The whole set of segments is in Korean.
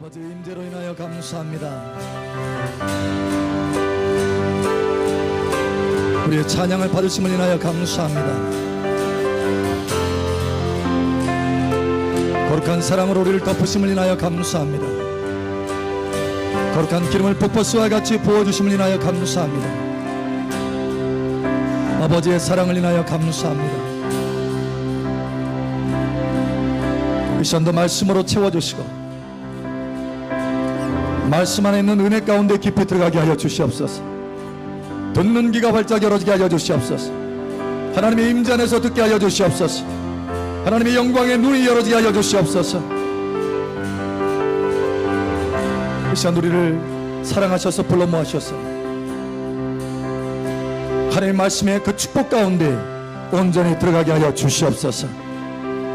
아버지의 임재로 인하여 감사합니다. 우리의 찬양을 받으심을 인하여 감사합니다. 거룩한 사랑으로 우리를 덮으심을 인하여 감사합니다. 거룩한 기름을 폭포수와 같이 부어주심을 인하여 감사합니다. 아버지의 사랑을 인하여 감사합니다. 이 시간도 말씀으로 채워주시고 말씀 안에 있는 은혜 가운데 깊이 들어가게 하여 주시옵소서. 듣는 귀가 활짝 열어지게 하여 주시옵소서. 하나님의 임재 안에서 듣게 하여 주시옵소서. 하나님의 영광의 눈이 열어지게 하여 주시옵소서. 이 시간 우리를 사랑하셔서 불러 모아셔서 하나님의 말씀의 그 축복 가운데 온전히 들어가게 하여 주시옵소서.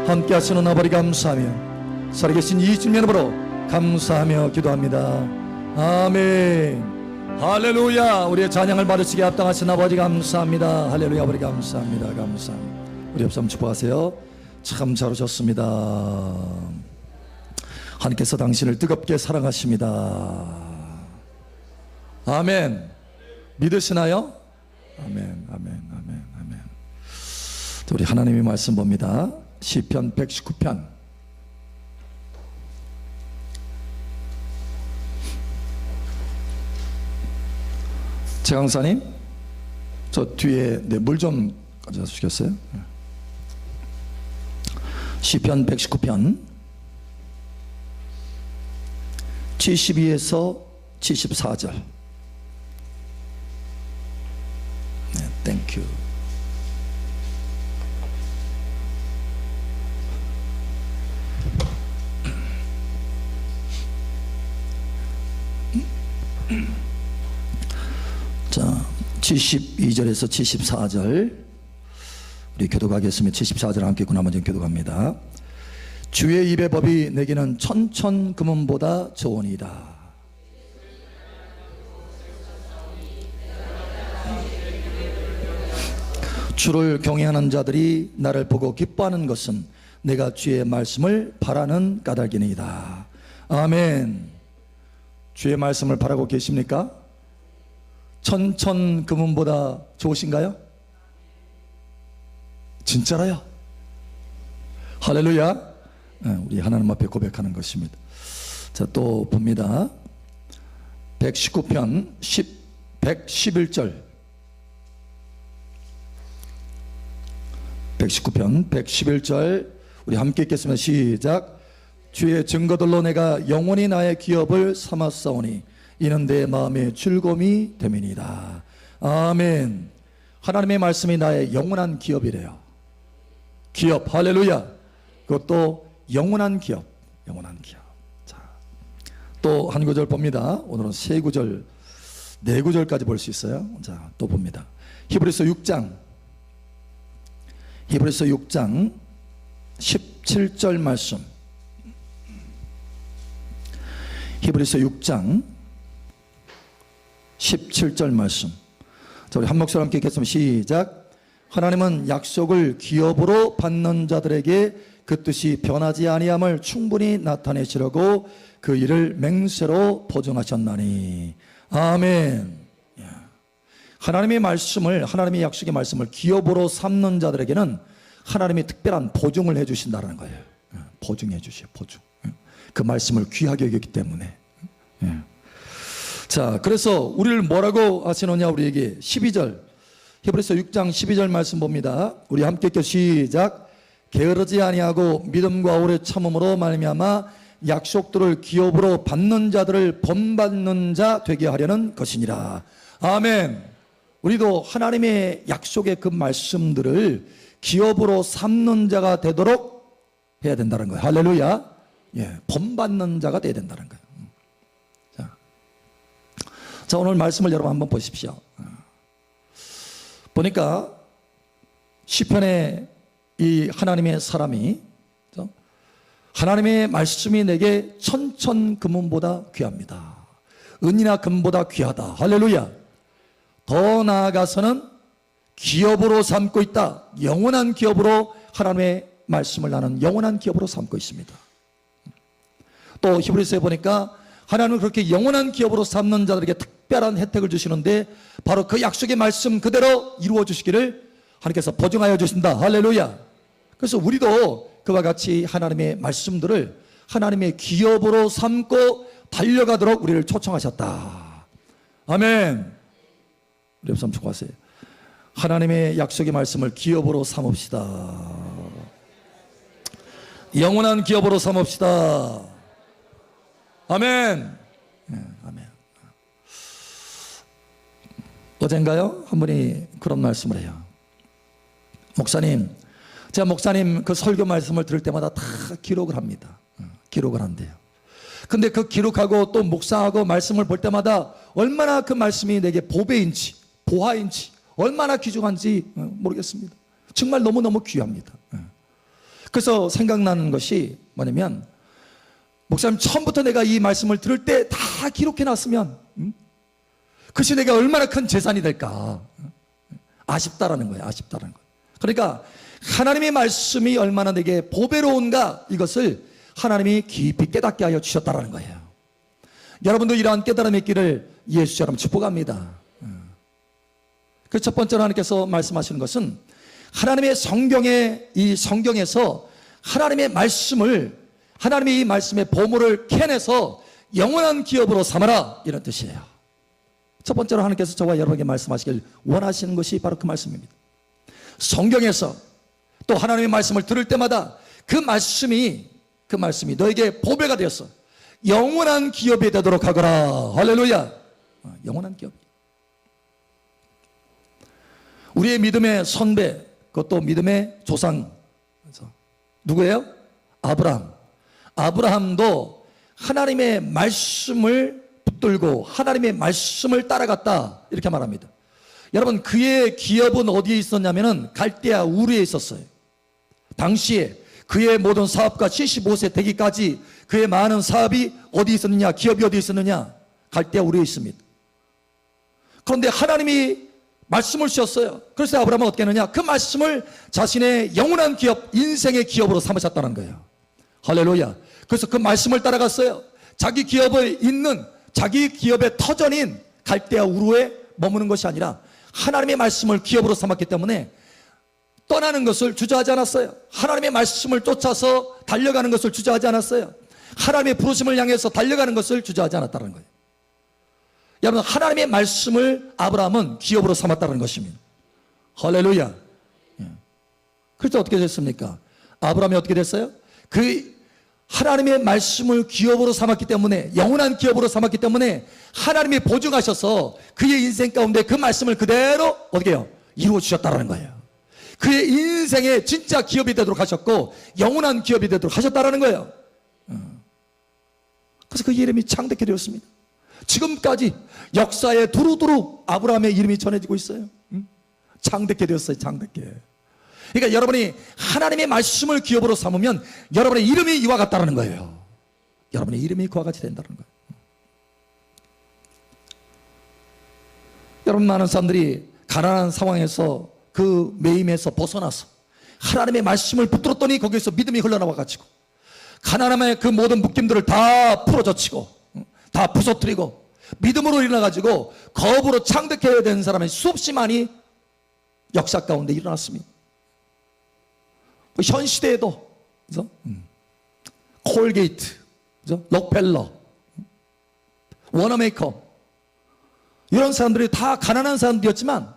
함께 하시는 아버지 감사하며 살아계신 이 주님 이름으로 감사하며 기도합니다. 아멘. 할렐루야. 우리의 찬양을 받으시기에 합당하신 아버지 감사합니다. 할렐루야. 아버지 감사합니다. 감사합니다. 우리 옆 사람 축복하세요. 참 잘 오셨습니다. 하나님께서 당신을 뜨겁게 사랑하십니다. 아멘. 믿으시나요? 아멘. 아멘. 아멘. 아멘. 우리 하나님의 말씀 봅니다. 시편 119편 최강사님, 저 뒤에 물 좀 가져다 주시겠어요? 시편 119편 72에서 74절. 네, 땡큐. 자, 72절에서 74절 우리 교독하겠습니다. 74절 함께 구나먼저 교독합니다. 주의 입의 법이 내게는 천천금은보다 좋으니이다. 주를 경외하는 자들이 나를 보고 기뻐하는 것은 내가 주의 말씀을 바라는 까닭이니이다. 아멘. 주의 말씀을 바라고 계십니까? 천천금은보다 좋으신가요? 진짜라요? 할렐루야. 우리 하나님 앞에 고백하는 것입니다. 자, 또 봅니다. 119편 111절 119편 111절 우리 함께 읽겠습니다. 시작. 주의 증거들로 내가 영원히 나의 기업을 삼았사오니 이는 내 마음의 즐거움이 됨이니이다. 아멘. 하나님의 말씀이 나의 영원한 기업이래요. 기업. 할렐루야. 그것도 영원한 기업. 영원한 기업. 자, 또 한 구절 봅니다. 오늘은 세 구절, 네 구절까지 볼 수 있어요. 자, 또 봅니다. 히브리서 6장 17절 말씀. 히브리서 6장 17절 말씀. 자, 우리 한 목소리 함께 읽겠습니다. 시작. 하나님은 약속을 기업으로 받는 자들에게 그 뜻이 변하지 아니함을 충분히 나타내시려고 그 일을 맹세로 보증하셨나니. 아멘. 하나님의 말씀을, 하나님의 약속의 말씀을 기업으로 삼는 자들에게는 하나님이 특별한 보증을 해주신다는 거예요. 보증해 주시오. 보증. 그 말씀을 귀하게 여겼기 때문에. 자, 그래서 우리를 뭐라고 하시느냐, 우리에게 12절 히브리서 6장 12절 말씀 봅니다. 우리 함께 읽겨 시작. 게으르지 아니하고 믿음과 오래 참음으로 말미암아 약속들을 기업으로 받는 자들을 본받는 자 되게 하려는 것이니라. 아멘. 우리도 하나님의 약속의 그 말씀들을 기업으로 삼는 자가 되도록 해야 된다는 거예요. 할렐루야. 본받는 자가 되어야 된다는 거예요. 자, 오늘 말씀을 여러분 한번 보십시오. 보니까 시편에 이 하나님의 사람이 하나님의 말씀이 내게 천천금은보다 귀합니다. 은이나 금보다 귀하다. 할렐루야. 더 나아가서는 기업으로 삼고 있다. 영원한 기업으로 하나님의 말씀을 나는 영원한 기업으로 삼고 있습니다. 또 히브리서에 보니까 하나님은 그렇게 영원한 기업으로 삼는 자들에게 특별한 혜택을 주시는데 바로 그 약속의 말씀 그대로 이루어 주시기를 하나님께서 보증하여 주신다. 할렐루야. 그래서 우리도 그와 같이 하나님의 말씀들을 하나님의 기업으로 삼고 달려가도록 우리를 초청하셨다. 아멘. 우리 옆 사람 축복하세요. 하나님의 약속의 말씀을 기업으로 삼읍시다. 영원한 기업으로 삼읍시다. 아멘. 아멘. 어젠가요? 한 분이 그런 말씀을 해요. 목사님, 제가 목사님 그 설교 말씀을 들을 때마다 다 기록을 합니다. 기록을 한대요. 근데 그 기록하고 또 묵상하고 말씀을 볼 때마다 얼마나 그 말씀이 내게 보배인지 보화인지 얼마나 귀중한지 모르겠습니다. 정말 너무너무 귀합니다. 그래서 생각나는 것이 뭐냐면, 목사님 처음부터 내가 이 말씀을 들을 때 다 기록해 놨으면 그것이 내가 얼마나 큰 재산이 될까. 아쉽다라는 거예요. 아쉽다라는 거예요. 그러니까 하나님의 말씀이 얼마나 내게 보배로운가, 이것을 하나님이 깊이 깨닫게 하여 주셨다라는 거예요. 여러분도 이러한 깨달음의 길을 예수처럼 축복합니다. 그 첫 번째로 하나님께서 말씀하시는 것은 하나님의 이 성경에서 하나님의 말씀을, 하나님의 이 말씀의 보물을 캐내서 영원한 기업으로 삼아라, 이런 뜻이에요. 첫 번째로 하나님께서 저와 여러분에게 말씀하시길 원하시는 것이 바로 그 말씀입니다. 성경에서 또 하나님의 말씀을 들을 때마다 그 말씀이 너에게 보배가 되었어. 영원한 기업이 되도록 하거라. 할렐루야. 영원한 기업. 우리의 믿음의 선배, 그것도 믿음의 조상, 누구예요? 아브라함. 아브라함도 하나님의 말씀을 붙들고 하나님의 말씀을 따라갔다, 이렇게 말합니다. 여러분, 그의 기업은 어디에 있었냐면은 갈대아 우르에 있었어요. 당시에 그의 모든 사업과 75세 되기까지 그의 많은 사업이 어디 있었느냐, 기업이 어디 있었느냐, 갈대아 우르에 있습니다. 그런데 하나님이 말씀을 주셨어요. 그래서 아브라함은 어떻게 했느냐, 그 말씀을 자신의 영원한 기업, 인생의 기업으로 삼으셨다는 거예요. 할렐루야. 그래서 그 말씀을 따라갔어요. 자기 기업의 터전인 갈대아 우르에 머무는 것이 아니라 하나님의 말씀을 기업으로 삼았기 때문에 떠나는 것을 주저하지 않았어요. 하나님의 말씀을 쫓아서 달려가는 것을 주저하지 않았어요. 하나님의 부르심을 향해서 달려가는 것을 주저하지 않았다는 거예요. 여러분, 하나님의 말씀을 아브라함은 기업으로 삼았다는 것입니다. 할렐루야. 그래서 어떻게 됐습니까? 아브라함이 어떻게 됐어요? 그 하나님의 말씀을 기업으로 삼았기 때문에, 영원한 기업으로 삼았기 때문에 하나님이 보증하셔서 그의 인생 가운데 그 말씀을 그대로 어떻게 해요? 이루어 주셨다는 거예요. 그의 인생의 진짜 기업이 되도록 하셨고 영원한 기업이 되도록 하셨다는 거예요. 그래서 그 이름이 창대케 되었습니다. 지금까지 역사에 두루두루 아브라함의 이름이 전해지고 있어요. 창대케 되었어요. 창대케. 그러니까 여러분이 하나님의 말씀을 기업으로 삼으면 여러분의 이름이 이와 같다는 거예요. 여러분의 이름이 그와 같이 된다는 거예요. 여러분, 많은 사람들이 가난한 상황에서 그 매임에서 벗어나서 하나님의 말씀을 붙들었더니 거기에서 믿음이 흘러나와가지고 가난함의 그 모든 묶임들을 다 풀어젖히고 다 부서뜨리고 믿음으로 일어나가지고 거업으로 창대케 된 사람이 수없이 많이 역사 가운데 일어났습니다. 현 시대에도, 그죠? 콜게이트, 그죠? 록펠러, 워너메이커, 이런 사람들이 다 가난한 사람들이었지만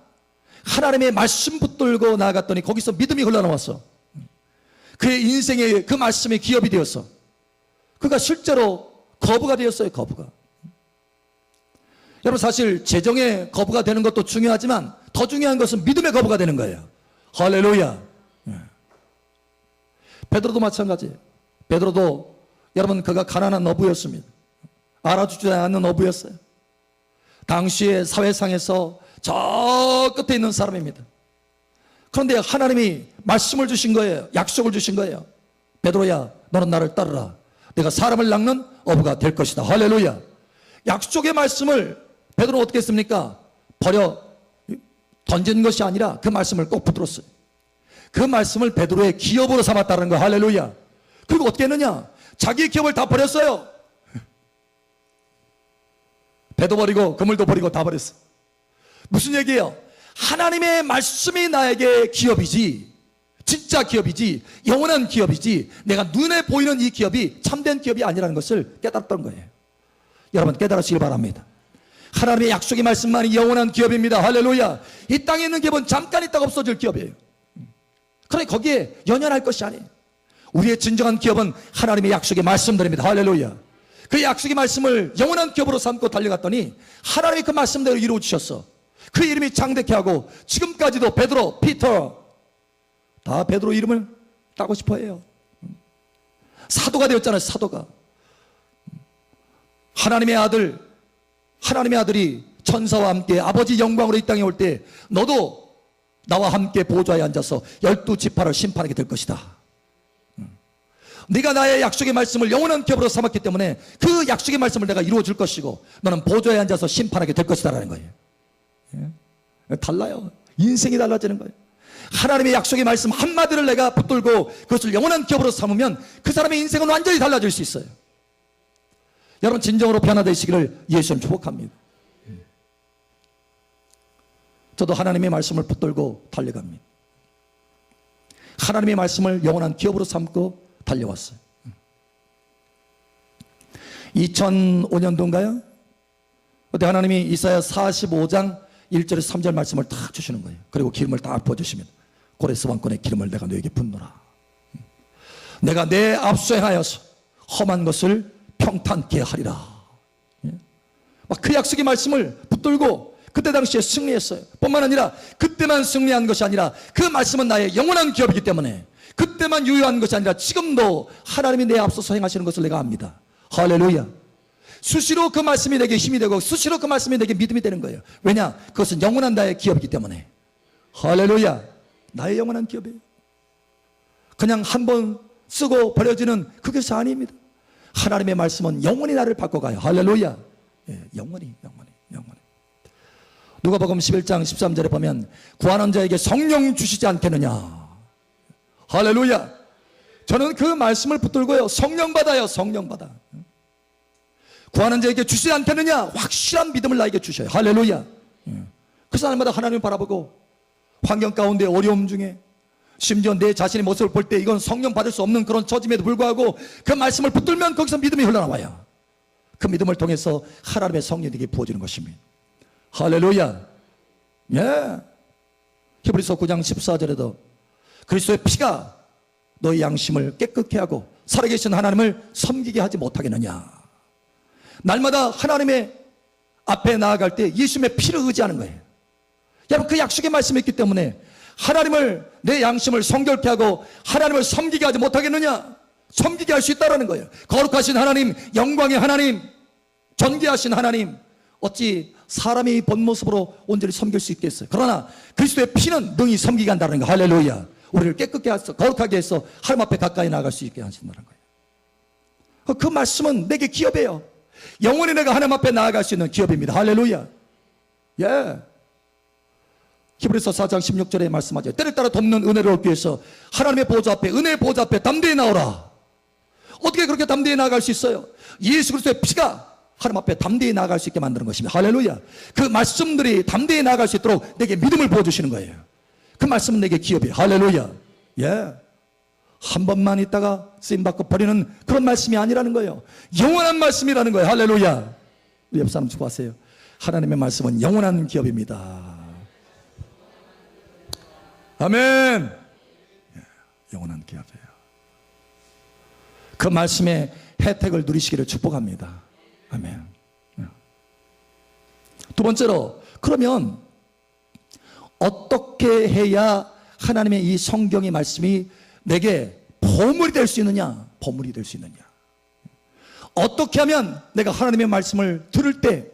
하나님의 말씀 붙들고 나아갔더니 거기서 믿음이 흘러나왔어. 그의 인생에 그 말씀이 기업이 되었어. 그가 실제로 거부가 되었어요. 거부가. 여러분, 사실 재정의 거부가 되는 것도 중요하지만 더 중요한 것은 믿음의 거부가 되는 거예요. 할렐루야. 베드로도 마찬가지예요. 베드로도 여러분, 그가 가난한 어부였습니다. 알아주지 않는 어부였어요. 당시의 사회상에서 저 끝에 있는 사람입니다. 그런데 하나님이 말씀을 주신 거예요. 약속을 주신 거예요. 베드로야, 너는 나를 따르라. 내가 사람을 낚는 어부가 될 것이다. 할렐루야. 약속의 말씀을 베드로는 어떻게 했습니까? 버려 던진 것이 아니라 그 말씀을 꼭 붙들었어요. 그 말씀을 베드로의 기업으로 삼았다는 거. 할렐루야. 그리고 어떻게 했느냐? 자기 기업을 다 버렸어요. 배도 버리고 그물도 버리고 다 버렸어. 무슨 얘기예요? 하나님의 말씀이 나에게 기업이지, 진짜 기업이지, 영원한 기업이지, 내가 눈에 보이는 이 기업이 참된 기업이 아니라는 것을 깨달았던 거예요. 여러분 깨달으시길 바랍니다. 하나님의 약속의 말씀만이 영원한 기업입니다. 할렐루야. 이 땅에 있는 기업은 잠깐 있다가 없어질 기업이에요. 그러니 거기에 연연할 것이 아니에요. 우리의 진정한 기업은 하나님의 약속의 말씀들입니다. 할렐루야. 그 약속의 말씀을 영원한 기업으로 삼고 달려갔더니 하나님이 그 말씀대로 이루어주셨어. 그 이름이 창대케 하고 지금까지도 베드로, 피터 다 베드로 이름을 따고 싶어 해요. 사도가 되었잖아요. 사도가. 하나님의 아들이 천사와 함께 아버지 영광으로 이 땅에 올 때 너도 나와 함께 보좌에 앉아서 12지파를 심판하게 될 것이다. 네가 나의 약속의 말씀을 영원한 기업으로 삼았기 때문에 그 약속의 말씀을 내가 이루어 줄 것이고 너는 보좌에 앉아서 심판하게 될 것이다 라는 거예요. 달라요. 인생이 달라지는 거예요. 하나님의 약속의 말씀 한마디를 내가 붙들고 그것을 영원한 기업으로 삼으면 그 사람의 인생은 완전히 달라질 수 있어요. 여러분 진정으로 변화되시기를 예수님 축복합니다. 저도 하나님의 말씀을 붙들고 달려갑니다. 하나님의 말씀을 영원한 기업으로 삼고 달려왔어요. 2005년도인가요? 그때 하나님이 이사야 45장 1절에서 3절 말씀을 다 주시는 거예요. 그리고 기름을 다 부어주시면 고레스 왕권의 기름을 내가 너에게 붓노라. 내가 내 앞서 행하여서 험한 것을 평탄케 하리라. 막 그 약속의 말씀을 붙들고 그때 당시에 승리했어요. 뿐만 아니라 그때만 승리한 것이 아니라 그 말씀은 나의 영원한 기업이기 때문에 그때만 유효한 것이 아니라 지금도 하나님이 내 앞서서 행하시는 것을 내가 압니다. 할렐루야. 수시로 그 말씀이 내게 힘이 되고 수시로 그 말씀이 내게 믿음이 되는 거예요. 왜냐? 그것은 영원한 나의 기업이기 때문에. 할렐루야. 나의 영원한 기업이에요. 그냥 한 번 쓰고 버려지는 그것이 아닙니다. 하나님의 말씀은 영원히 나를 바꿔가요. 할렐루야. 예, 영원히. 누가복음 11장 13절에 보면 구하는 자에게 성령 주시지 않겠느냐. 할렐루야. 저는 그 말씀을 붙들고요, 성령 받아요. 성령 받아. 구하는 자에게 주시지 않겠느냐. 확실한 믿음을 나에게 주셔요. 할렐루야. 그 사람마다 하나님을 바라보고 환경 가운데 어려움 중에 심지어 내 자신의 모습을 볼 때 이건 성령 받을 수 없는 그런 처짐에도 불구하고 그 말씀을 붙들면 거기서 믿음이 흘러나와요. 그 믿음을 통해서 하나님의 성령에게 부어지는 것입니다. 할렐루야. 예. 히브리서 9장 14절에도 그리스도의 피가 너의 양심을 깨끗게 하고 살아계신 하나님을 섬기게 하지 못하겠느냐. 날마다 하나님의 앞에 나아갈 때 예수님의 피를 의지하는 거예요. 여러분 그 약속의 말씀이 있기 때문에 하나님을 내 양심을 성결케 하고 하나님을 섬기게 하지 못하겠느냐. 섬기게 할 수 있다는 거예요. 거룩하신 하나님, 영광의 하나님, 존귀하신 하나님, 어찌 사람이 본 모습으로 온전히 섬길 수 있겠어요. 그러나 그리스도의 피는 능히 섬기게 한다는 거. 할렐루야. 우리를 깨끗게 해서 거룩하게 해서 하나님 앞에 가까이 나아갈 수 있게 하신다는 거예요. 그 말씀은 내게 기업이에요. 영원히 내가 하나님 앞에 나아갈 수 있는 기업입니다. 할렐루야. 예. 히브리서 4장 16절에 말씀하죠. 때를 따라 돕는 은혜를 얻기 위해서 하나님의 보좌 앞에, 은혜의 보좌 앞에 담대히 나오라. 어떻게 그렇게 담대히 나아갈 수 있어요? 예수 그리스도의 피가 하나님 앞에 담대히 나아갈 수 있게 만드는 것입니다. 할렐루야. 그 말씀들이 담대히 나아갈 수 있도록 내게 믿음을 부어주시는 거예요. 그 말씀은 내게 기업이에요. 할렐루야. 예. 한 번만 있다가 쓰임받고 버리는 그런 말씀이 아니라는 거예요. 영원한 말씀이라는 거예요. 할렐루야. 우리 옆 사람 축복하세요. 하나님의 말씀은 영원한 기업입니다. 아멘. 예, 영원한 기업이에요. 그 말씀의 혜택을 누리시기를 축복합니다. 아멘. 두 번째로, 그러면 어떻게 해야 하나님의 이 성경의 말씀이 내게 보물이 될 수 있느냐? 보물이 될 수 있느냐? 어떻게 하면 내가 하나님의 말씀을 들을 때,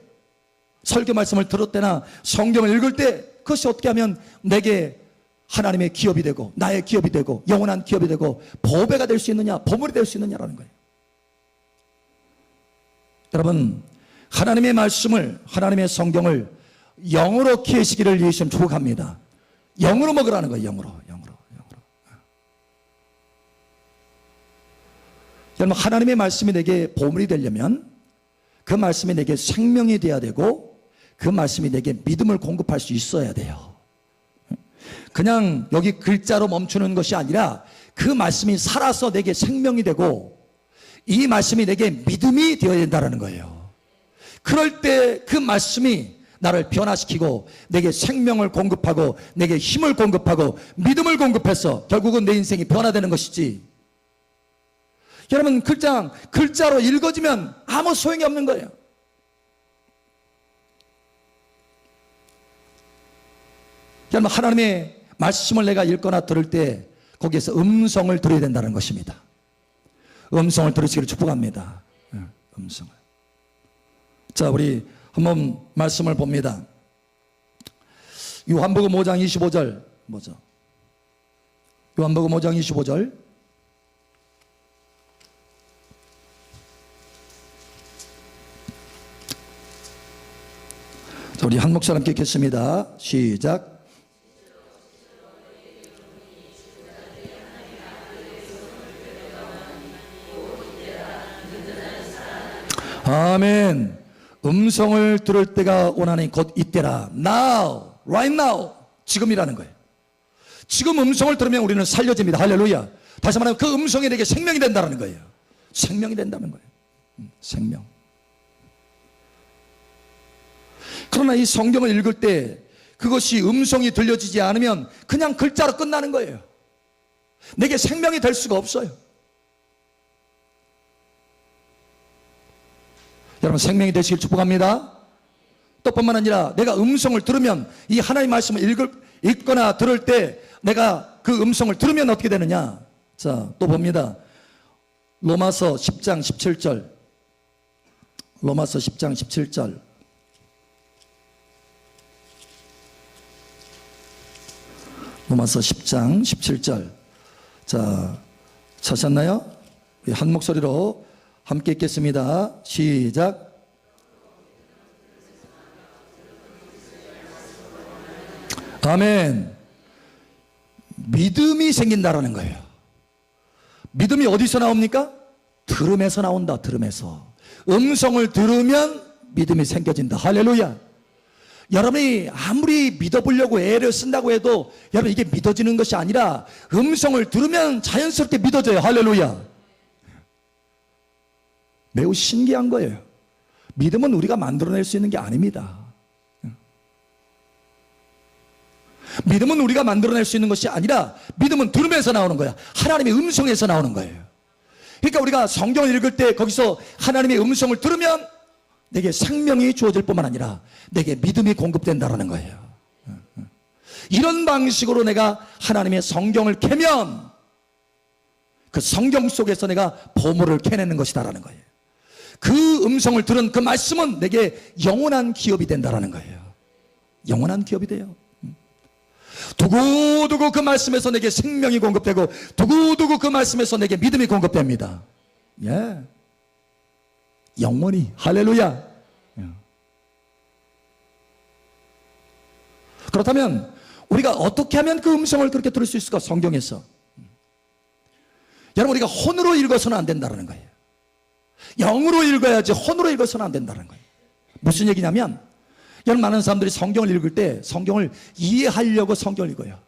설교 말씀을 들을 때나 성경을 읽을 때 그것이 어떻게 하면 내게 하나님의 기업이 되고 나의 기업이 되고 영원한 기업이 되고 보배가 될 수 있느냐, 보물이 될 수 있느냐라는 거예요. 여러분, 하나님의 말씀을, 하나님의 성경을 영으로 키우시기를 예수님 축복합니다. 영으로 먹으라는 거예요. 영으로. 여러분, 하나님의 말씀이 내게 보물이 되려면 그 말씀이 내게 생명이 돼야 되고 그 말씀이 내게 믿음을 공급할 수 있어야 돼요. 그냥 여기 글자로 멈추는 것이 아니라 그 말씀이 살아서 내게 생명이 되고 이 말씀이 내게 믿음이 되어야 된다는 거예요. 그럴 때 그 말씀이 나를 변화시키고 내게 생명을 공급하고 내게 힘을 공급하고 믿음을 공급해서 결국은 내 인생이 변화되는 것이지. 여러분, 글자로 읽어지면 아무 소용이 없는 거예요. 여러분, 하나님의 말씀을 내가 읽거나 들을 때 거기에서 음성을 들어야 된다는 것입니다. 음성을 들으시기를 축복합니다. 음성을. 자, 우리 한번 말씀을 봅니다. 요한복음 5장 25절 뭐죠? 요한복음 5장 25절. 자, 우리 한 목소리 함께 읽겠습니다. 시작. 아멘. 음성을 들을 때가 오나니 곧 이때라. Now, right now. 지금이라는 거예요. 지금 음성을 들으면 우리는 살려집니다. 할렐루야. 다시 말하면 그 음성이 내게 생명이 된다는 거예요. 생명이 된다는 거예요. 생명. 그러나 이 성경을 읽을 때 그것이 음성이 들려지지 않으면 그냥 글자로 끝나는 거예요. 내게 생명이 될 수가 없어요. 여러분, 생명이 되시길 축복합니다. 또 뿐만 아니라 내가 음성을 들으면 이 하나님 말씀을 읽거나 들을 때 내가 그 음성을 들으면 어떻게 되느냐. 자, 또 봅니다. 로마서 10장 17절. 로마서 10장 17절. 로마서 10장 17절. 자, 찾았나요? 한 목소리로 함께 읽겠습니다. 시작. 아멘. 믿음이 생긴다라는 거예요. 믿음이 어디서 나옵니까? 들음에서 나온다. 들음에서. 음성을 들으면 믿음이 생겨진다. 할렐루야. 여러분이 아무리 믿어보려고 애를 쓴다고 해도 여러분, 이게 믿어지는 것이 아니라 음성을 들으면 자연스럽게 믿어져요. 할렐루야. 매우 신기한 거예요. 믿음은 우리가 만들어낼 수 있는 게 아닙니다. 믿음은 우리가 만들어낼 수 있는 것이 아니라 믿음은 들으면서 나오는 거야. 하나님의 음성에서 나오는 거예요. 그러니까 우리가 성경을 읽을 때 거기서 하나님의 음성을 들으면 내게 생명이 주어질 뿐만 아니라 내게 믿음이 공급된다는 거예요. 이런 방식으로 내가 하나님의 성경을 캐면 그 성경 속에서 내가 보물을 캐내는 것이다라는 거예요. 그 음성을 들은 그 말씀은 내게 영원한 기업이 된다라는 거예요. 영원한 기업이 돼요. 두고두고 그 말씀에서 내게 생명이 공급되고 두고두고 그 말씀에서 내게 믿음이 공급됩니다. 예. 영원히. 할렐루야. 그렇다면 우리가 어떻게 하면 그 음성을 그렇게 들을 수 있을까? 성경에서. 여러분, 우리가 혼으로 읽어서는 안 된다는 거예요. 영으로 읽어야지 혼으로 읽어서는 안 된다는 거예요. 무슨 얘기냐면, 여러분, 많은 사람들이 성경을 읽을 때 성경을 이해하려고 성경을 읽어요.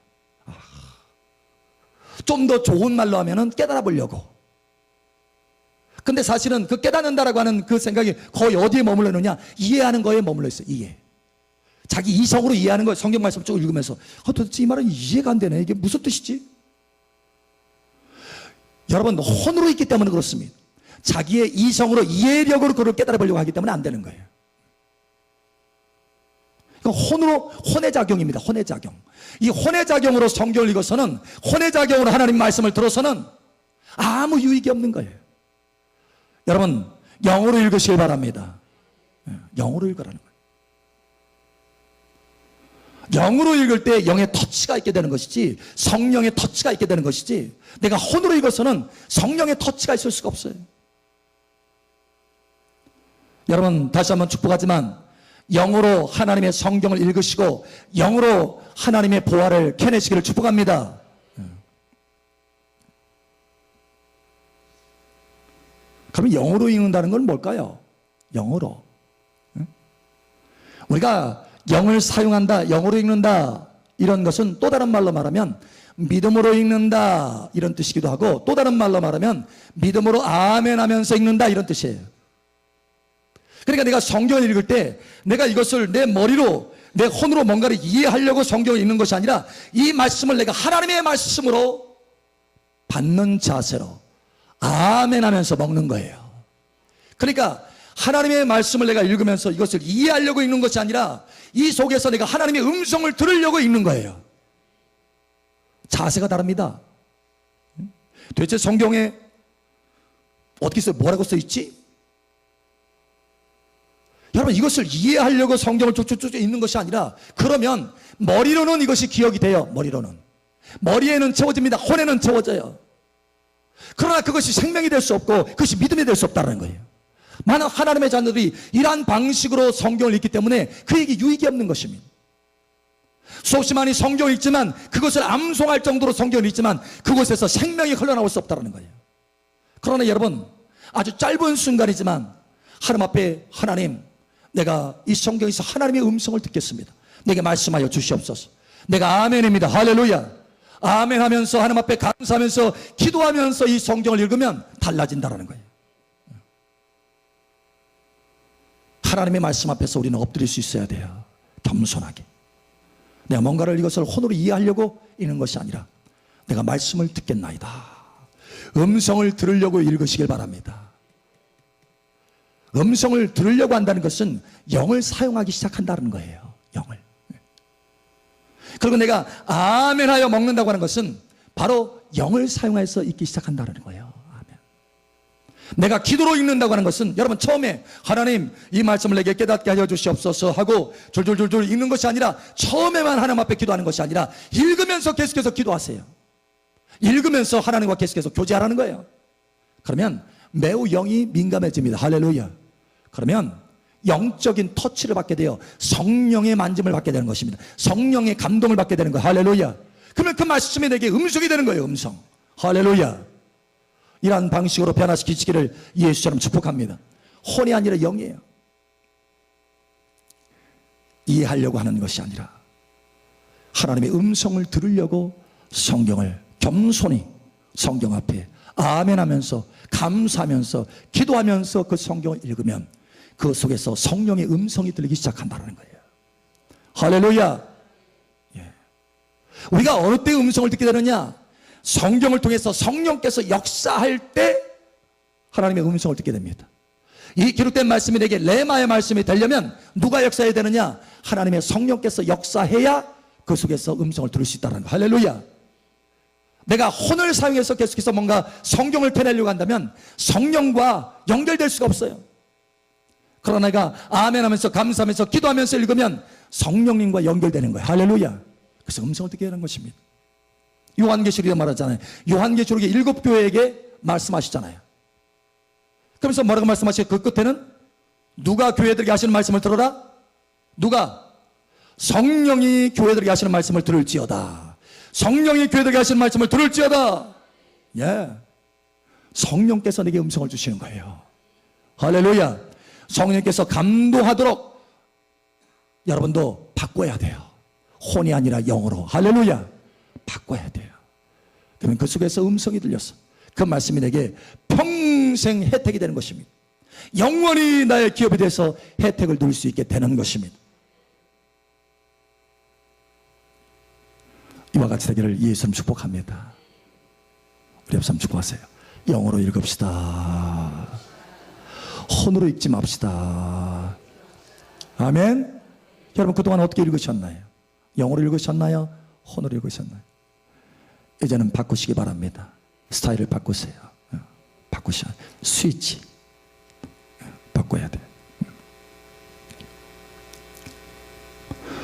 좀 더 좋은 말로 하면은 깨달아 보려고. 근데 사실은 그 깨닫는다라고 하는 그 생각이 거의 어디에 머물러 있느냐? 이해하는 거에 머물러 있어요. 이해. 자기 이성으로 이해하는 거예요. 성경 말씀 쭉 읽으면서 도대체 이 말은 이해가 안 되네. 이게 무슨 뜻이지? 여러분, 혼으로 있기 때문에 그렇습니다. 자기의 이성으로 이해력으로 그걸 깨달아 보려고 하기 때문에 안 되는 거예요. 혼의 작용입니다. 혼의 작용. 이 혼의 작용으로 성경을 읽어서는, 혼의 작용으로 하나님 말씀을 들어서는 아무 유익이 없는 거예요. 여러분, 영어로 읽으시길 바랍니다. 영어로 읽으라는 거예요. 영으로 읽을 때 영의 터치가 있게 되는 것이지, 성령의 터치가 있게 되는 것이지, 내가 혼으로 읽어서는 성령의 터치가 있을 수가 없어요. 여러분, 다시 한번 축복하지만 영으로 하나님의 성경을 읽으시고 영으로 하나님의 보화를 캐내시기를 축복합니다. 그럼 영어로 읽는다는 건 뭘까요? 영어로. 우리가 영을 사용한다, 영어로 읽는다, 이런 것은 또 다른 말로 말하면 믿음으로 읽는다, 이런 뜻이기도 하고, 또 다른 말로 말하면 믿음으로 아멘 하면서 읽는다, 이런 뜻이에요. 그러니까 내가 성경을 읽을 때 내가 이것을 내 머리로, 내 혼으로 뭔가를 이해하려고 성경을 읽는 것이 아니라 이 말씀을 내가 하나님의 말씀으로 받는 자세로 아멘 하면서 먹는 거예요. 그러니까 하나님의 말씀을 내가 읽으면서 이것을 이해하려고 읽는 것이 아니라 이 속에서 내가 하나님의 음성을 들으려고 읽는 거예요. 자세가 다릅니다. 도대체 성경에 어떻게 써, 뭐라고 써 있지? 여러분, 이것을 이해하려고 성경을 쭉쭉쭉 읽는 것이 아니라, 그러면 머리로는 이것이 기억이 돼요. 머리에는 채워집니다. 혼에는 채워져요. 그러나 그것이 생명이 될 수 없고 그것이 믿음이 될 수 없다는 거예요. 만약 하나님의 자녀들이 이러한 방식으로 성경을 읽기 때문에 그에게 유익이 없는 것입니다. 수없이 많이 성경을 읽지만, 그것을 암송할 정도로 성경을 읽지만 그곳에서 생명이 흘러나올 수 없다는 거예요. 그러나 여러분, 아주 짧은 순간이지만 하나님 앞에, 하나님, 내가 이 성경에서 하나님의 음성을 듣겠습니다. 내게 말씀하여 주시옵소서. 내가 아멘입니다. 할렐루야. 아멘 하면서 하나님 앞에 감사하면서 기도하면서 이 성경을 읽으면 달라진다는 거예요. 하나님의 말씀 앞에서 우리는 엎드릴 수 있어야 돼요. 겸손하게. 내가 뭔가를 이것을 혼으로 이해하려고 읽는 것이 아니라 내가 말씀을 듣겠나이다. 음성을 들으려고 읽으시길 바랍니다. 음성을 들으려고 한다는 것은 영을 사용하기 시작한다는 거예요. 영을. 그리고 내가 아멘하여 먹는다고 하는 것은 바로 영을 사용해서 읽기 시작한다는 거예요. 아멘. 내가 기도로 읽는다고 하는 것은, 여러분, 처음에 하나님 이 말씀을 내게 깨닫게 하여 주시옵소서 하고 졸졸졸졸 읽는 것이 아니라, 처음에만 하나님 앞에 기도하는 것이 아니라 읽으면서 계속해서 기도하세요. 읽으면서 하나님과 계속해서 교제하라는 거예요. 그러면 매우 영이 민감해집니다. 할렐루야. 그러면 영적인 터치를 받게 돼요. 성령의 만짐을 받게 되는 것입니다. 성령의 감동을 받게 되는 거예요. 할렐루야. 그러면 그 말씀이 내게 음성이 되는 거예요. 음성. 할렐루야. 이러한 방식으로 변화시키시기를 예수처럼 축복합니다. 혼이 아니라 영이에요. 이해하려고 하는 것이 아니라 하나님의 음성을 들으려고 성경을 겸손히 성경 앞에 아멘 하면서 감사하면서 기도하면서 그 성경을 읽으면 그 속에서 성령의 음성이 들리기 시작한다는 거예요. 할렐루야. 예. 우리가 어느 때 음성을 듣게 되느냐? 성경을 통해서 성령께서 역사할 때 하나님의 음성을 듣게 됩니다. 이 기록된 말씀이 내게 레마의 말씀이 되려면 누가 역사해야 되느냐? 하나님의 성령께서 역사해야 그 속에서 음성을 들을 수 있다는 거. 할렐루야. 내가 혼을 사용해서 계속해서 뭔가 성경을 펴내려고 한다면 성령과 연결될 수가 없어요. 그러나 내가 아멘 하면서 감사하면서 기도하면서 읽으면 성령님과 연결되는 거예요. 할렐루야. 그래서 음성을 듣게 되는 것입니다. 요한계시록에 말하잖아요. 요한계시록에 7교회에게 말씀하시잖아요. 그러면서 뭐라고 말씀하시죠? 그 끝에는 누가 교회들에게 하시는 말씀을 들어라? 누가? 성령이 교회들에게 하시는 말씀을 들을지어다. 성령이 교회들에게 하시는 말씀을 들을지어다. 예. 성령께서 내게 음성을 주시는 거예요. 할렐루야. 성령께서 감동하도록 여러분도 바꿔야 돼요. 혼이 아니라 영으로. 할렐루야. 바꿔야 돼요. 그러면 그 속에서 음성이 들려서 그 말씀이 내게 평생 혜택이 되는 것입니다. 영원히 나의 기업이 돼서 혜택을 누릴 수 있게 되는 것입니다. 이와 같이 되기를 예수님 축복합니다. 우리 옆사람 축복하세요. 영어로 읽읍시다. 혼으로 읽지 맙시다. 아멘. 여러분, 그동안 어떻게 읽으셨나요? 영어로 읽으셨나요? 혼으로 읽으셨나요? 이제는 바꾸시기 바랍니다. 스타일을 바꾸세요. 바꾸셔야 돼요. 스위치 바꿔야 돼요.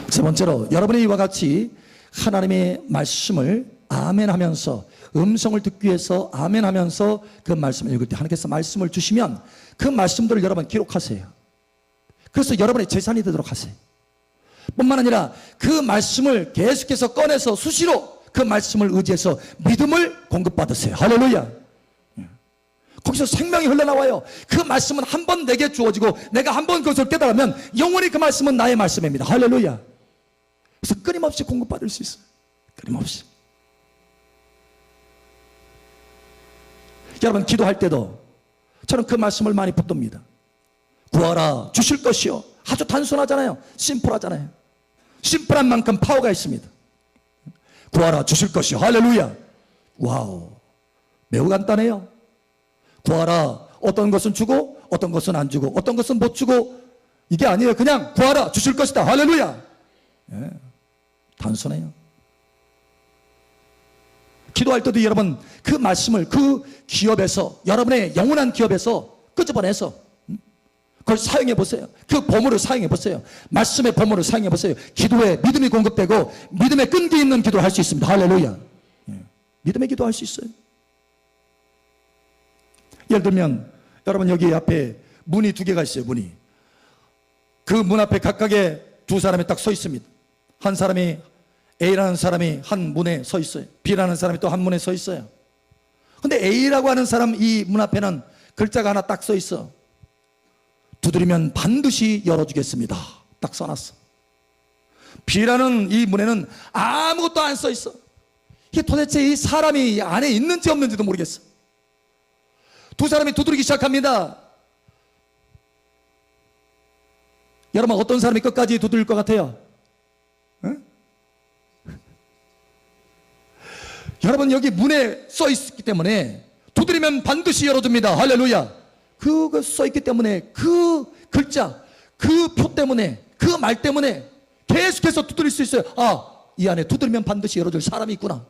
세 번째로, 여러분이 이와 같이 하나님의 말씀을 아멘 하면서 음성을 듣기 위해서 아멘 하면서 그 말씀을 읽을 때 하나님께서 말씀을 주시면 그 말씀들을 여러분 기록하세요. 그래서 여러분의 재산이 되도록 하세요. 뿐만 아니라 그 말씀을 계속해서 꺼내서 수시로 그 말씀을 의지해서 믿음을 공급받으세요. 할렐루야. 거기서 생명이 흘러나와요. 그 말씀은 한 번 내게 주어지고 내가 한 번 그것을 깨달으면 영원히 그 말씀은 나의 말씀입니다. 할렐루야. 그래서 끊임없이 공급받을 수 있어요. 끊임없이. 여러분, 기도할 때도 저는 그 말씀을 많이 붙듭니다. 구하라 주실 것이요. 아주 단순하잖아요. 심플하잖아요. 심플한 만큼 파워가 있습니다. 구하라 주실 것이요. 할렐루야. 와우, 매우 간단해요. 구하라, 어떤 것은 주고 어떤 것은 안 주고 어떤 것은 못 주고, 이게 아니에요. 그냥 구하라 주실 것이다. 할렐루야. 예, 단순해요. 기도할 때도 여러분 그 말씀을 그 기업에서, 여러분의 영원한 기업에서 끄집어내서 그걸 사용해 보세요. 그 보물을 사용해 보세요. 말씀의 보물을 사용해 보세요. 기도에 믿음이 공급되고 믿음의 끈기 있는 기도를 할 수 있습니다. 할렐루야. 예, 믿음의 기도할 수 있어요. 예를 들면 여러분, 여기 앞에 문이 두 개가 있어요. 문이. 그 문 앞에 각각의 두 사람이 딱 서 있습니다. 한 사람이, A라는 사람이 한 문에 서 있어요. B라는 사람이 또 한 문에 서 있어요. 근데 A라고 하는 사람 이 문 앞에는 글자가 하나 딱 서 있어. 두드리면 반드시 열어주겠습니다. 딱 써놨어. B라는 이 문에는 아무것도 안 써 있어. 이게 도대체 이 사람이 안에 있는지 없는지도 모르겠어. 두 사람이 두드리기 시작합니다. 여러분, 어떤 사람이 끝까지 두드릴 것 같아요? 응? 여러분, 여기 문에 써 있기 때문에 두드리면 반드시 열어줍니다. 할렐루야. 그거 써 있기 때문에, 그 글자, 그 표 때문에, 그 말 때문에 계속해서 두드릴 수 있어요. 아, 이 안에 두드리면 반드시 열어줄 사람이 있구나.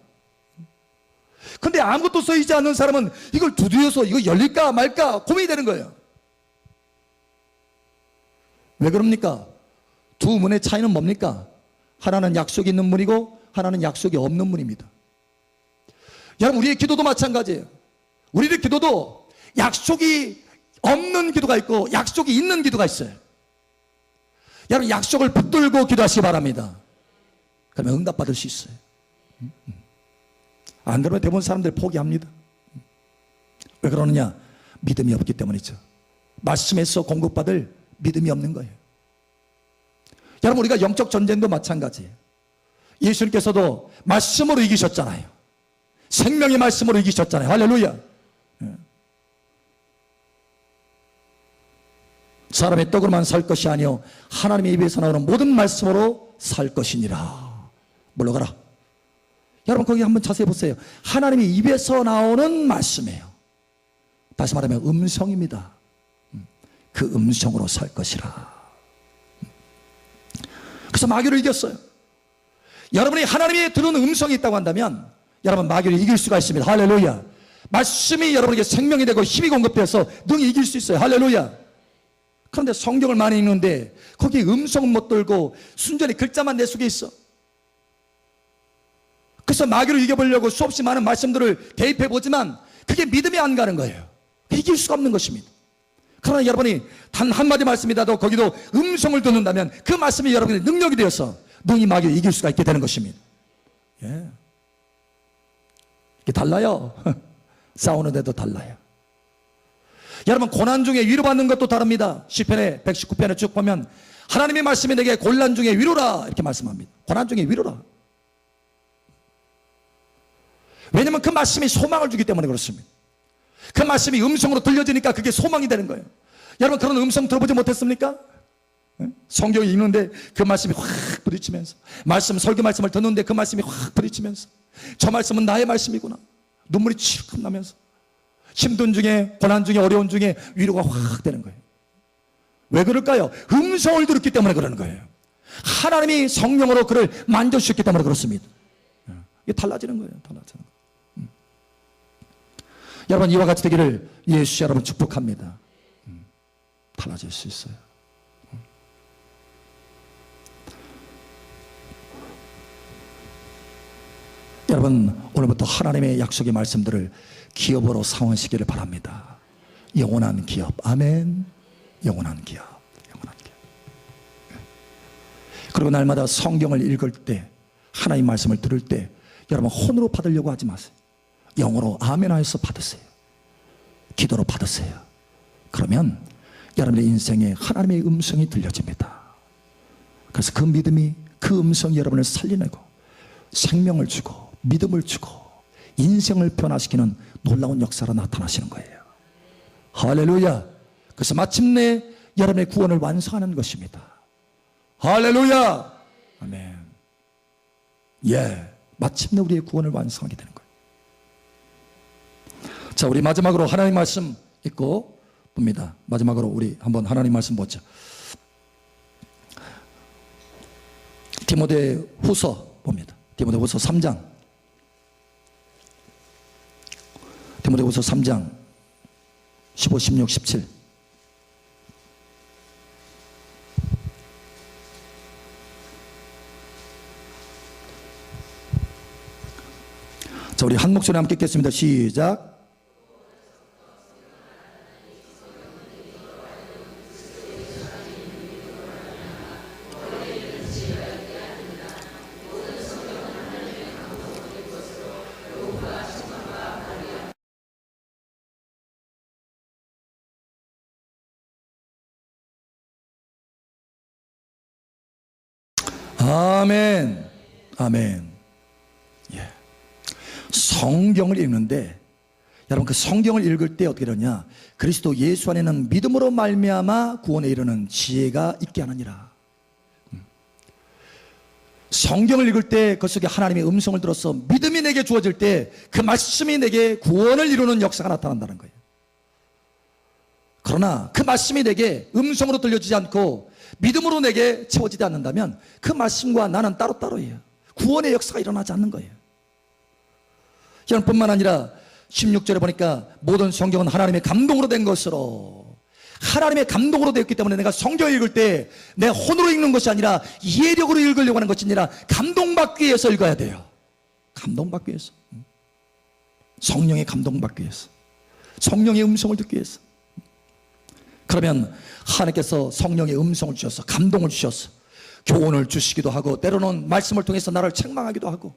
근데 아무것도 써 있지 않는 사람은 이걸 두드려서 이거 열릴까 말까 고민이 되는 거예요. 왜 그럽니까? 두 문의 차이는 뭡니까? 하나는 약속이 있는 문이고 하나는 약속이 없는 문입니다. 여러분, 우리의 기도도 마찬가지예요. 우리의 기도도 약속이 없는 기도가 있고 약속이 있는 기도가 있어요. 여러분, 약속을 붙들고 기도하시기 바랍니다. 그러면 응답받을 수 있어요. 안 그러면 대부분 사람들 포기합니다. 왜 그러느냐? 믿음이 없기 때문이죠. 말씀에서 공급받을 믿음이 없는 거예요. 여러분, 우리가 영적 전쟁도 마찬가지예요. 예수님께서도 말씀으로 이기셨잖아요. 생명의 말씀으로 이기셨잖아요. 할렐루야. 사람의 떡으로만 살 것이 아니요 하나님의 입에서 나오는 모든 말씀으로 살 것이니라. 물러가라. 여러분, 거기 한번 자세히 보세요. 하나님의 입에서 나오는 말씀이에요. 다시 말하면 음성입니다. 그 음성으로 살 것이라. 그래서 마귀를 이겼어요. 여러분이 하나님이 들은 음성이 있다고 한다면 여러분, 마귀를 이길 수가 있습니다. 할렐루야. 말씀이 여러분에게 생명이 되고 힘이 공급돼서 능히 이길 수 있어요. 할렐루야. 그런데 성경을 많이 읽는데 거기 음성은 못 들고 순전히 글자만 내 속에 있어. 그래서 마귀를 이겨보려고 수없이 많은 말씀들을 대입해 보지만 그게 믿음이 안 가는 거예요. 이길 수가 없는 것입니다. 그러나 여러분이 단 한마디 말씀이라도 거기도 음성을 듣는다면 그 말씀이 여러분의 능력이 되어서 능히 마귀를 이길 수가 있게 되는 것입니다. 예. 이게 달라요. 싸우는데도 달라요. 여러분, 고난 중에 위로받는 것도 다릅니다. 시편의 119편에 쭉 보면 하나님의 말씀이 내게 곤란 중에 위로라 이렇게 말씀합니다. 고난 중에 위로라. 왜냐하면 그 말씀이 소망을 주기 때문에 그렇습니다. 그 말씀이 음성으로 들려지니까 그게 소망이 되는 거예요. 여러분, 그런 음성 들어보지 못했습니까? 성경 읽는데 그 말씀이 확 부딪히면서, 말씀, 설교 말씀을 듣는데 그 말씀이 확 부딪히면서, 저 말씀은 나의 말씀이구나. 눈물이 칠끔 나면서 힘든 중에, 고난 중에, 어려운 중에 위로가 확 되는 거예요. 왜 그럴까요? 음성을 들었기 때문에 그러는 거예요. 하나님이 성령으로 그를 만져주셨기 때문에 그렇습니다. 이게 달라지는 거예요. 달라지는 거예요. 여러분, 이와 같이 되기를 예수 여러분 축복합니다. 달라질 수 있어요. 여러분, 오늘부터 하나님의 약속의 말씀들을 기업으로 상원시키기를 바랍니다. 영원한 기업. 아멘. 영원한 기업. 영원한 기업. 그리고 날마다 성경을 읽을 때, 하나님의 말씀을 들을 때 여러분, 혼으로 받으려고 하지 마세요. 영어로 아멘 하여서 받으세요. 기도로 받으세요. 그러면 여러분의 인생에 하나님의 음성이 들려집니다. 그래서 그 믿음이, 그 음성이 여러분을 살려내고 생명을 주고 믿음을 주고 인생을 변화시키는 놀라운 역사로 나타나시는 거예요. 할렐루야. 그래서 마침내 여러분의 구원을 완성하는 것입니다. 할렐루야. 아멘. 예, 마침내 우리의 구원을 완성하게 되는 거예요. 자, 우리 마지막으로 하나님 말씀 읽고 봅니다. 마지막으로 우리 한번 하나님 말씀 보죠. 디모데후서 봅니다. 디모데후서 3장. 디모데후서 3장 15, 16, 17. 자, 우리 한 목소리 함께 읽겠습니다. 시작. 아멘. 아멘. 예. 성경을 읽는데 여러분, 그 성경을 읽을 때 어떻게 되느냐? 그리스도 예수 안에는 믿음으로 말미암아 구원에 이르는 지혜가 있게 하느니라. 성경을 읽을 때 그 속에 하나님의 음성을 들어서 믿음이 내게 주어질 때 그 말씀이 내게 구원을 이루는 역사가 나타난다는 거예요. 그러나 그 말씀이 내게 음성으로 들려지지 않고 믿음으로 내게 채워지지 않는다면 그 말씀과 나는 따로따로예요. 구원의 역사가 일어나지 않는 거예요. 뿐만 아니라 16절에 보니까 모든 성경은 하나님의 감동으로 된 것으로, 하나님의 감동으로 되었기 때문에 내가 성경을 읽을 때 내 혼으로 읽는 것이 아니라 이해력으로 읽으려고 하는 것이 아니라 감동받기 위해서 읽어야 돼요. 감동받기 위해서, 성령의 감동받기 위해서, 성령의 음성을 듣기 위해서. 그러면 하나님께서 성령의 음성을 주셔서 감동을 주셔서 교훈을 주시기도 하고, 때로는 말씀을 통해서 나를 책망하기도 하고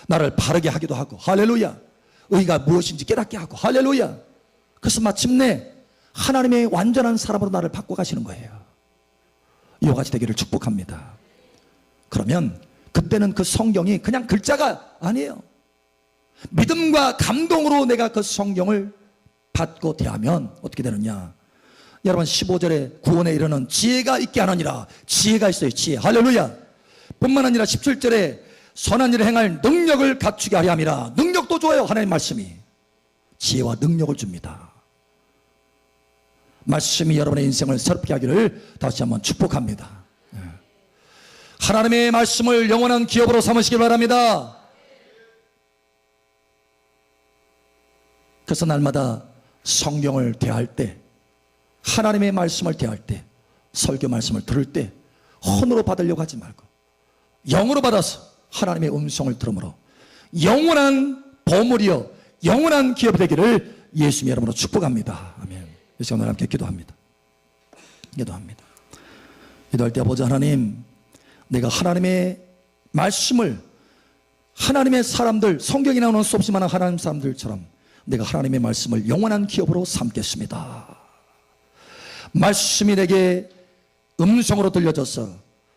나를 바르게 하기도 하고, 할렐루야, 의가 무엇인지 깨닫게 하고, 할렐루야. 그래서 마침내 하나님의 완전한 사람으로 나를 바꿔가시는 거예요. 이와 같이 되기를 축복합니다. 그러면 그때는 그 성경이 그냥 글자가 아니에요. 믿음과 감동으로 내가 그 성경을 받고 대하면 어떻게 되느냐? 여러분, 15절에 구원에 이르는 지혜가 있게 하느니라. 지혜가 있어요. 지혜. 할렐루야. 뿐만 아니라 17절에 선한 일을 행할 능력을 갖추게 하려 함이라. 능력도 줘요. 하나님 말씀이 지혜와 능력을 줍니다. 말씀이 여러분의 인생을 새롭게 하기를 다시 한번 축복합니다. 하나님의 말씀을 영원한 기업으로 삼으시기 바랍니다. 그래서 날마다 성경을 대할 때, 하나님의 말씀을 대할 때, 설교 말씀을 들을 때 혼으로 받으려고 하지 말고 영으로 받아서 하나님의 음성을 들음으로 영원한 보물이요 영원한 기업이 되기를 예수님의 이름으로 축복합니다. 아멘. 이 시간 함께 기도합니다. 기도할 때 아버지 하나님, 내가 하나님의 말씀을, 하나님의 사람들, 성경에 나오는 수 없이 많은 하나님 사람들처럼 내가 하나님의 말씀을 영원한 기업으로 삼겠습니다. 말씀이 내게 음성으로 들려져서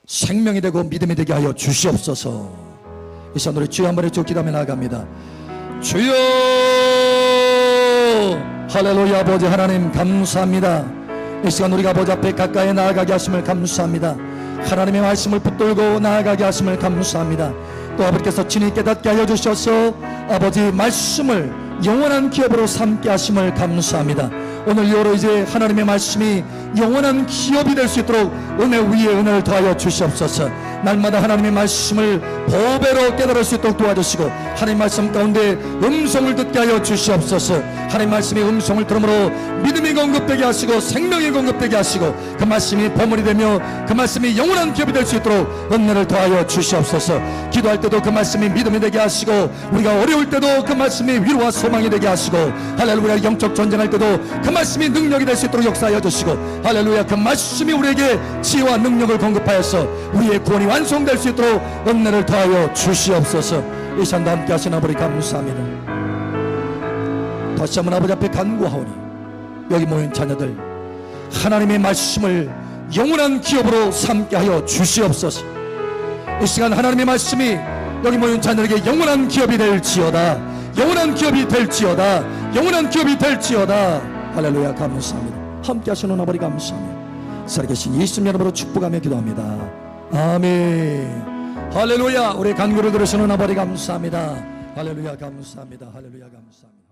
생명이 되고 믿음이 되게 하여 주시옵소서. 이 시간 우리 주여 한번 해주고 기도하며 나아갑니다. 주여, 할렐루야. 아버지 하나님 감사합니다. 이 시간 우리가 아버지 앞에 가까이 나아가게 하심을 감사합니다. 하나님의 말씀을 붙들고 나아가게 하심을 감사합니다. 또 아버지께서 친히 깨닫게 하여 주셔서 아버지 말씀을 영원한 기업으로 삼게 하심을 감사합니다. 오늘 이후로 이제 하나님의 말씀이 영원한 기업이 될 수 있도록 은혜 위에 은혜를 더하여 주시옵소서. 날마다 하나님의 말씀을 보배로 깨달을 수 있도록 도와주시고, 하나님 말씀 가운데 음성을 듣게 하여 주시옵소서. 하나님 말씀의 음성을 들음으로 믿음이 공급되게 하시고 생명이 공급되게 하시고, 그 말씀이 보물이 되며 그 말씀이 영원한 기업이 될 수 있도록 은혜를 더하여 주시옵소서. 기도할 때도 그 말씀이 믿음이 되게 하시고, 우리가 어려울 때도 그 말씀이 위로와 소망이 되게 하시고, 할렐루야, 영적 전쟁할 때도 그 말씀이 능력이 될 수 있도록 역사하여 주시고, 할렐루야, 그 말씀이 우리에게 지혜와 능력을 공급하여서 우리의 구원이 완성될 수 있도록 은혜를 더하여 주시옵소서. 이 시간도 함께 하신 아버지 감사합니다. 다시 한번 아버지 앞에 간구하오니 여기 모인 자녀들 하나님의 말씀을 영원한 기업으로 삼게 하여 주시옵소서. 이 시간 하나님의 말씀이 여기 모인 자녀에게 영원한 기업이 될지어다. 영원한 기업이 될지어다. 영원한 기업이 될지어다. 할렐루야. 감사합니다. 함께 하시는 아버지 감사합니다. 살아계신 예수님 이름으로 축복하며 기도합니다. 아멘. 할렐루야. 우리 간구를 들으시는 아버지 감사합니다. 할렐루야 감사합니다. 할렐루야 감사합니다.